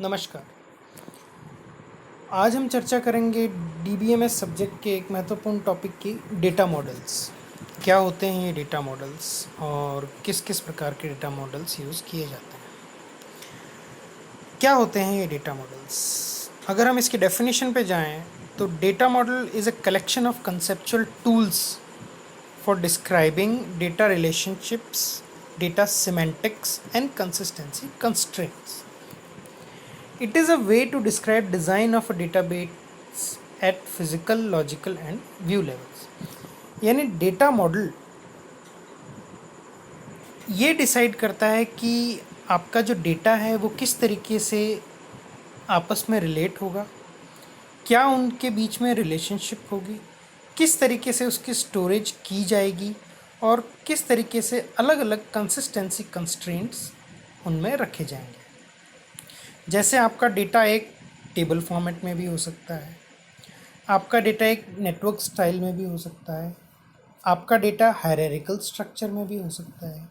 नमस्कार। आज हम चर्चा करेंगे डीबीएमएस सब्जेक्ट के एक महत्वपूर्ण टॉपिक की डेटा मॉडल्स। क्या होते हैं ये डेटा मॉडल्स और किस किस प्रकार के डेटा मॉडल्स यूज़ किए जाते हैं। क्या होते हैं ये डेटा मॉडल्स? अगर हम इसकी डेफिनेशन पे जाएं तो data model is a collection of conceptual tools for describing data relationships, data semantics and consistency constraints. It is a way to describe design of a database at physical, logical and view levels. यानी data model ये decide करता है कि आपका जो data है वो किस तरीके से आपस में रिलेट होगा, क्या उनके बीच में रिलेशनशिप होगी, किस तरीके से उसकी स्टोरेज की जाएगी और किस तरीके से अलग अलग कंसिस्टेंसी कंस्ट्रेंट्स उनमें रखे जाएंगे। जैसे आपका डेटा एक टेबल फॉर्मेट में भी हो सकता है, आपका डेटा एक नेटवर्क स्टाइल में भी हो सकता है, आपका डेटा हायरार्किकल स्ट्रक्चर में भी हो सकता है,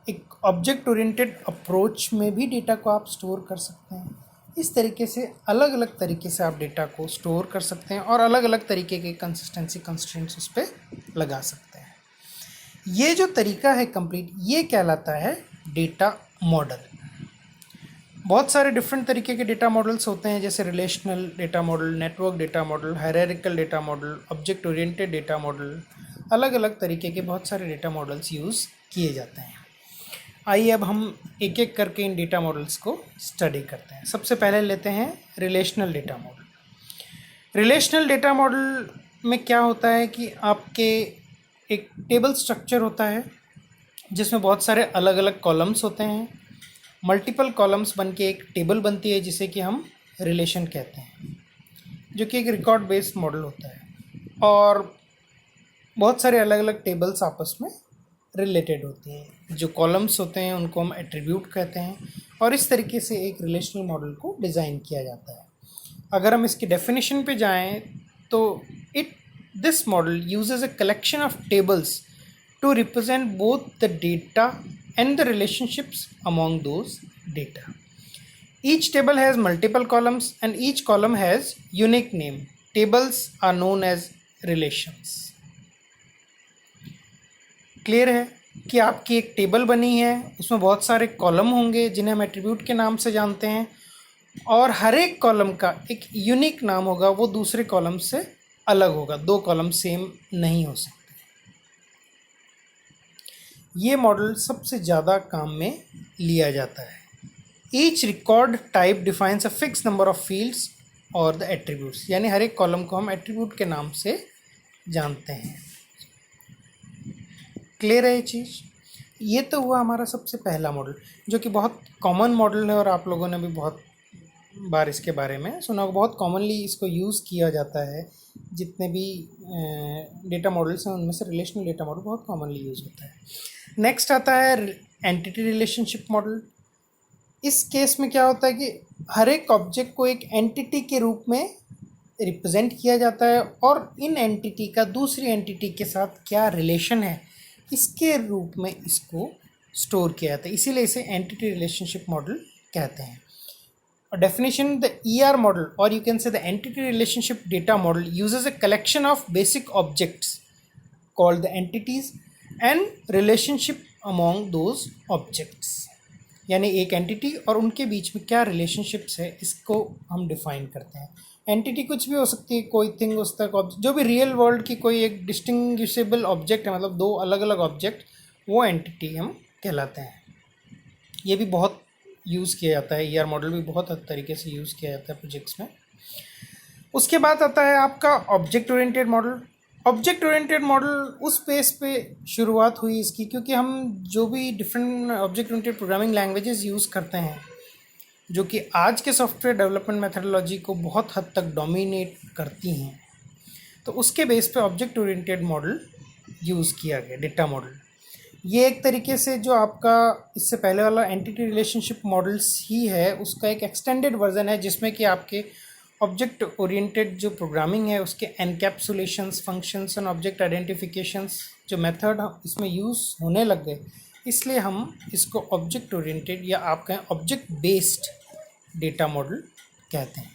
एक ऑब्जेक्ट ओरिएंटेड अप्रोच में भी डेटा को आप स्टोर कर सकते हैं। इस तरीके से अलग अलग तरीके से आप डेटा को स्टोर कर सकते हैं और अलग अलग तरीके के कंसिस्टेंसी कंस्ट्रेंट्स उस पर लगा सकते हैं। ये जो तरीका है कंप्लीट, ये कहलाता है डेटा मॉडल। बहुत सारे डिफरेंट तरीके के डेटा मॉडल्स होते हैं, जैसे relational data model, network data model, hierarchical data model, object oriented data model. अलग अलग तरीके के बहुत सारे डेटा मॉडल्स यूज़ किए जाते हैं। आइए अब हम एक एक करके इन डेटा मॉडल्स को स्टडी करते हैं। सबसे पहले लेते हैं relational data model. Relational data model में क्या होता है कि आपके एक टेबल स्ट्रक्चर होता है जिसमें बहुत सारे अलग अलग कॉलम्स होते हैं। मल्टीपल कॉलम्स बन के एक टेबल बनती है जिसे कि हम रिलेशन कहते हैं, जो कि एक रिकॉर्ड बेस्ड मॉडल होता है और बहुत सारे अलग अलग टेबल्स आपस में रिलेटेड होती हैं। जो कॉलम्स होते हैं उनको हम एट्रीब्यूट कहते हैं और इस तरीके से एक रिलेशनल मॉडल को डिज़ाइन किया जाता है। अगर हम इसकी डेफिनेशन पे जाएं तो this model uses a collection of tables to represent both the data and the relationships among those data. Each table has multiple columns and each column has unique name. Tables are known as relations. Clear है कि आपकी एक table बनी है, उसमें बहुत सारे column होंगे जिन्हें हम एट्रीब्यूट के नाम से जानते हैं और हर एक कॉलम का एक यूनिक नाम होगा, वो दूसरे कॉलम से अलग होगा। दो कॉलम सेम नहीं हो सकते। ये मॉडल सबसे ज़्यादा काम में लिया जाता है। Each record type defines a fix number of fields और द एट्रीब्यूट्स, यानी हर एक कॉलम को हम एट्रीब्यूट के नाम से जानते हैं। क्लियर है ये चीज़? ये तो हुआ हमारा सबसे पहला मॉडल, जो कि बहुत कॉमन मॉडल है और आप लोगों ने भी बहुत बार इसके बारे में सुना होगा। बहुत कॉमनली इसको यूज़ किया जाता है। जितने भी डेटा मॉडल्स हैं उनमें से रिलेशनल डेटा मॉडल बहुत कॉमनली यूज़ होता है। नेक्स्ट आता है एंटिटी रिलेशनशिप मॉडल। इस केस में क्या होता है कि हर एक ऑब्जेक्ट को एक एंटिटी के रूप में रिप्रेजेंट किया जाता है और इन एंटिटी का दूसरी एंटिटी के साथ क्या रिलेशन है, इसके रूप में इसको स्टोर किया जाता है। इसीलिए इसे एंटिटी रिलेशनशिप मॉडल कहते हैं। Definition: the ER model, or you can say the entity relationship data model, uses a collection of basic objects called the entities and relationship among those objects. यानी एक entity और उनके बीच में क्या relationships है, इसको हम डिफाइन करते हैं। एंटिटी कुछ भी हो सकती है, कोई थिंग उस तक जो भी रियल वर्ल्ड की कोई एक डिस्टिंग्विशेबल ऑब्जेक्ट है, मतलब दो अलग अलग ऑब्जेक्ट, वो एंटिटी हम कहलाते हैं। ये भी बहुत यूज़ किया जाता है। ईआर मॉडल भी बहुत तरीके से यूज़ किया जाता है प्रोजेक्ट्स में। उसके बाद आता है आपका object oriented model. Object oriented model उस पेस पे शुरुआत हुई इसकी, क्योंकि हम जो भी different object oriented programming languages use करते हैं, जो कि आज के सॉफ्टवेयर डेवलपमेंट मेथडोलॉजी को बहुत हद तक डोमिनेट करती हैं, तो उसके बेस पे ऑब्जेक्ट ओरिएंटेड मॉडल यूज़ किया गया, डेटा मॉडल। ये एक तरीके से जो आपका इससे पहले वाला एंटिटी रिलेशनशिप मॉडल्स ही है, उसका एक एक्सटेंडेड वर्जन है, जिसमें कि आपके ऑब्जेक्ट ओरिएंटेड जो प्रोग्रामिंग है उसके एनकैप्सुलेशंस, फंक्शंस एंड ऑब्जेक्ट आइडेंटिफिकेशंस जो मेथड इसमें यूज़ होने लग गए, इसलिए हम इसको ऑब्जेक्ट ओरिएंटेड या आप कहें ऑब्जेक्ट बेस्ड डेटा मॉडल कहते हैं।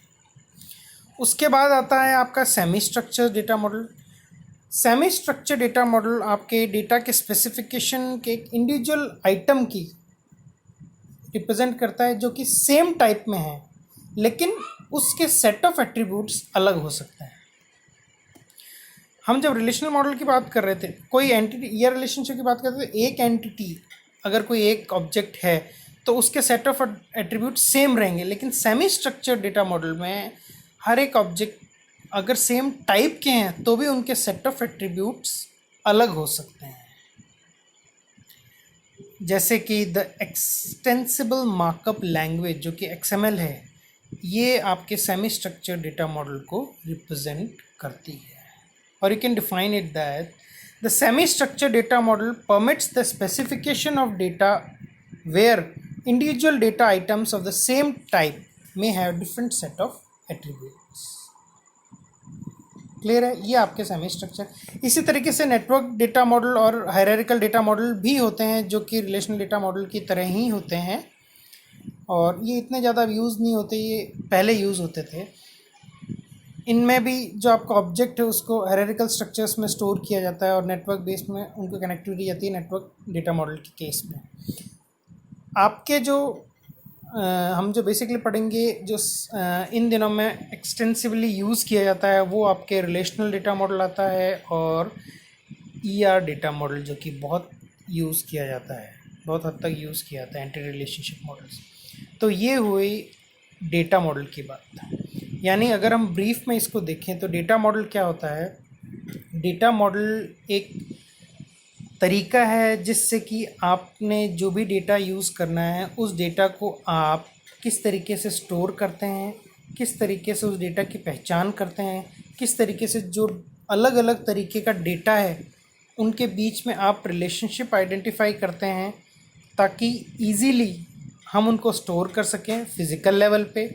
उसके बाद आता है आपका semi structure data model. Semi structure data model आपके डेटा के स्पेसिफिकेशन के एक इंडिविजुअल आइटम की रिप्रेजेंट करता है जो कि सेम टाइप में है, लेकिन उसके सेट ऑफ एट्रीब्यूट्स अलग हो सकते हैं। हम जब रिलेशनल मॉडल की बात कर रहे थे, कोई एंटिटी या रिलेशनशिप की बात करते थे, एक एंटिटी अगर कोई एक ऑब्जेक्ट है तो उसके सेट ऑफ एट्रीब्यूट सेम रहेंगे, लेकिन सेमी स्ट्रक्चर डेटा मॉडल में हर एक ऑब्जेक्ट अगर सेम टाइप के हैं तो भी उनके सेट ऑफ एट्रीब्यूट्स अलग हो सकते हैं। जैसे कि द एक्सटेंसिबल मार्कअप लैंग्वेज जो कि XML है, ये आपके सेमी स्ट्रक्चर डेटा मॉडल को रिप्रेजेंट करती है। और you can define it that the semi structure data model permits the specification of data where individual data items of the same type may have different set of attributes. Clear है? ये आपके semi structure. इसी तरीके से network data model और hierarchical data model भी होते हैं जो कि रिलेशनल डेटा मॉडल की तरह ही होते हैं, और ये इतने ज़्यादा यूज़ नहीं होते, ये पहले यूज़ होते थे। इनमें भी जो आपका ऑब्जेक्ट है उसको हायरार्किकल स्ट्रक्चर्स में स्टोर किया जाता है और नेटवर्क बेस्ड में उनको कनेक्टिविटी जाती है नेटवर्क डेटा मॉडल के केस में। आपके जो हम जो बेसिकली पढ़ेंगे जो इन दिनों में एक्सटेंसिवली यूज़ किया जाता है वो आपके रिलेशनल डेटा मॉडल आता है और ER डेटा मॉडल जो कि बहुत यूज़ किया जाता है, बहुत हद तक यूज़ किया जाता है, एंटी रिलेशनशिप मॉडल्स। तो ये हुई डेटा मॉडल की बात। यानी अगर हम ब्रीफ में इसको देखें तो डेटा मॉडल क्या होता है? डेटा मॉडल एक तरीका है जिससे कि आपने जो भी डेटा यूज़ करना है उस डेटा को आप किस तरीके से स्टोर करते हैं, किस तरीके से उस डेटा की पहचान करते हैं, किस तरीके से जो अलग अलग तरीके का डेटा है उनके बीच में आप रिलेशनशिप आइडेंटिफाई करते हैं ताकि इजीली हम उनको स्टोर कर सकें। फिज़िकल लेवल पे,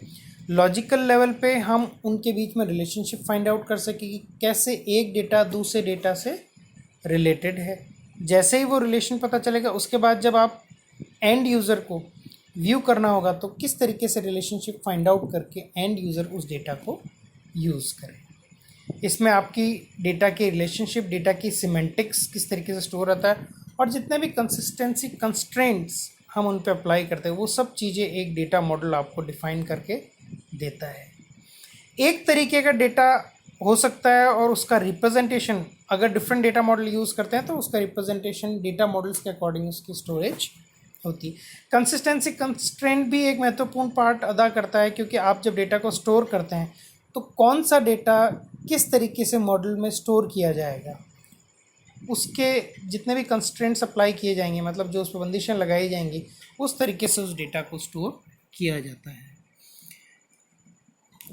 लॉजिकल लेवल पे हम उनके बीच में रिलेशनशिप फाइंड आउट कर सकें कि कैसे एक डेटा दूसरे डेटा से रिलेटेड है। जैसे ही वो रिलेशन पता चलेगा उसके बाद जब आप एंड यूज़र को व्यू करना होगा तो किस तरीके से रिलेशनशिप फाइंड आउट करके एंड यूज़र उस डेटा को यूज़ करें। इसमें आपकी डेटा की रिलेशनशिप, डेटा की सिमेंटिक्स किस तरीके से स्टोर रहता है और जितने भी कंसिस्टेंसी कंस्ट्रेंट्स हम उन पर अप्लाई करते हैं वो सब चीज़ें एक डेटा मॉडल आपको डिफाइन करके देता है। एक तरीके का डेटा हो सकता है और उसका रिप्रेजेंटेशन अगर डिफरेंट डेटा मॉडल यूज़ करते हैं तो उसका रिप्रेजेंटेशन डेटा मॉडल्स के अकॉर्डिंग उसकी स्टोरेज होती है। कंसिस्टेंसी कंस्ट्रेंट भी एक महत्वपूर्ण पार्ट अदा करता है क्योंकि आप जब डेटा को स्टोर करते हैं तो कौन सा डेटा किस तरीके से मॉडल में स्टोर किया जाएगा, उसके जितने भी कंस्ट्रेंट्स अप्लाई किए जाएंगे, मतलब जो उस पर बंदिशें लगाई जाएंगी, उस तरीके से उस डेटा को स्टोर किया जाता है।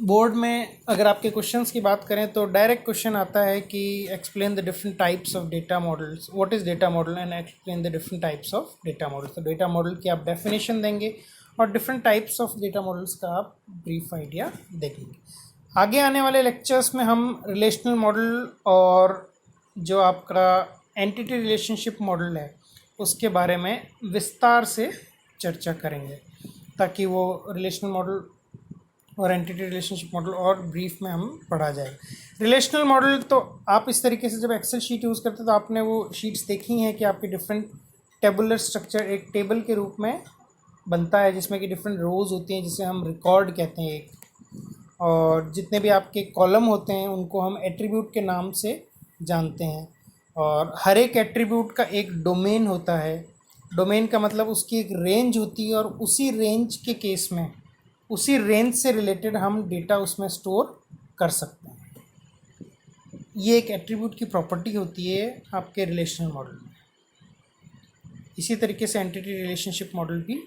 बोर्ड में अगर आपके क्वेश्चंस की बात करें तो डायरेक्ट क्वेश्चन आता है कि explain the different types of data models, what is data model and explain the different types of data models. तो डेटा मॉडल की आप डेफिनेशन देंगे और different types of data models का आप ब्रीफ आइडिया देखेंगे। आगे आने वाले लेक्चर्स में हम रिलेशनल मॉडल और जो आपका एंटिटी रिलेशनशिप मॉडल है उसके बारे में विस्तार से चर्चा करेंगे ताकि वो रिलेशनल मॉडल और एंटिटी रिलेशनशिप मॉडल और ब्रीफ में हम पढ़ा जाए। रिलेशनल मॉडल तो आप इस तरीके से जब एक्सेल शीट यूज़ करते हैं तो आपने वो शीट्स देखी हैं कि आपकी डिफरेंट टेबुलर स्ट्रक्चर एक टेबल के रूप में बनता है जिसमें कि डिफरेंट रोज़ होती हैं जिसे हम रिकॉर्ड कहते हैं एक, और जितने भी आपके कॉलम होते हैं उनको हम एट्रीब्यूट के नाम से जानते हैं और हर एक एट्रीब्यूट का एक डोमेन होता है। डोमेन का मतलब उसकी एक रेंज होती है और उसी रेंज के केस में उसी रेंज से रिलेटेड हम डेटा उसमें स्टोर कर सकते हैं। ये एक एट्रीब्यूट की प्रॉपर्टी होती है आपके रिलेशनल मॉडल में। इसी तरीके से एंटिटी रिलेशनशिप मॉडल भी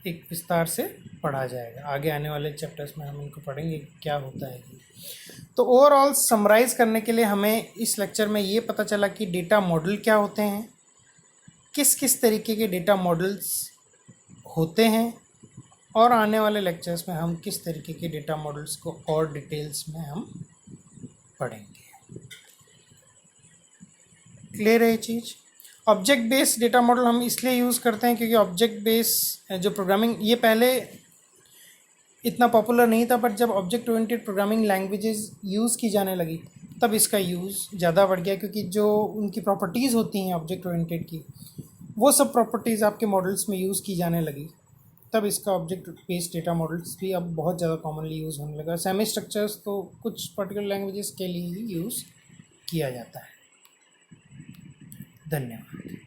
एक विस्तार से पढ़ा जाएगा। आगे आने वाले चैप्टर्स में हम इनको पढ़ेंगे क्या होता है। तो ओवरऑल समराइज़ करने के लिए हमें इस लेक्चर में ये पता चला कि डेटा मॉडल क्या होते हैं, किस किस तरीके के डेटा मॉडल्स होते हैं, और आने वाले लेक्चर्स में हम किस तरीके के डेटा मॉडल्स को और डिटेल्स में हम पढ़ेंगे। क्लियर है ये चीज़? ऑब्जेक्ट बेस्ड डेटा मॉडल हम इसलिए यूज़ करते हैं क्योंकि ऑब्जेक्ट बेस जो प्रोग्रामिंग, ये पहले इतना पॉपुलर नहीं था, बट जब object oriented programming languages use की जाने लगी तब इसका यूज़ ज़्यादा बढ़ गया, क्योंकि जो उनकी प्रॉपर्टीज़ होती हैं ऑब्जेक्ट ओरिएंटेड की, वो सब प्रॉपर्टीज़ आपके मॉडल्स में यूज़ की जाने लगी। तब इसका ऑब्जेक्ट बेस्ड डेटा मॉडल्स भी अब बहुत ज़्यादा कॉमनली यूज़ होने लगा। सेमी स्ट्रक्चर्स तो कुछ पर्टिकुलर लैंग्वेजेस के लिए ही यूज़ किया जाता है। धन्यवाद।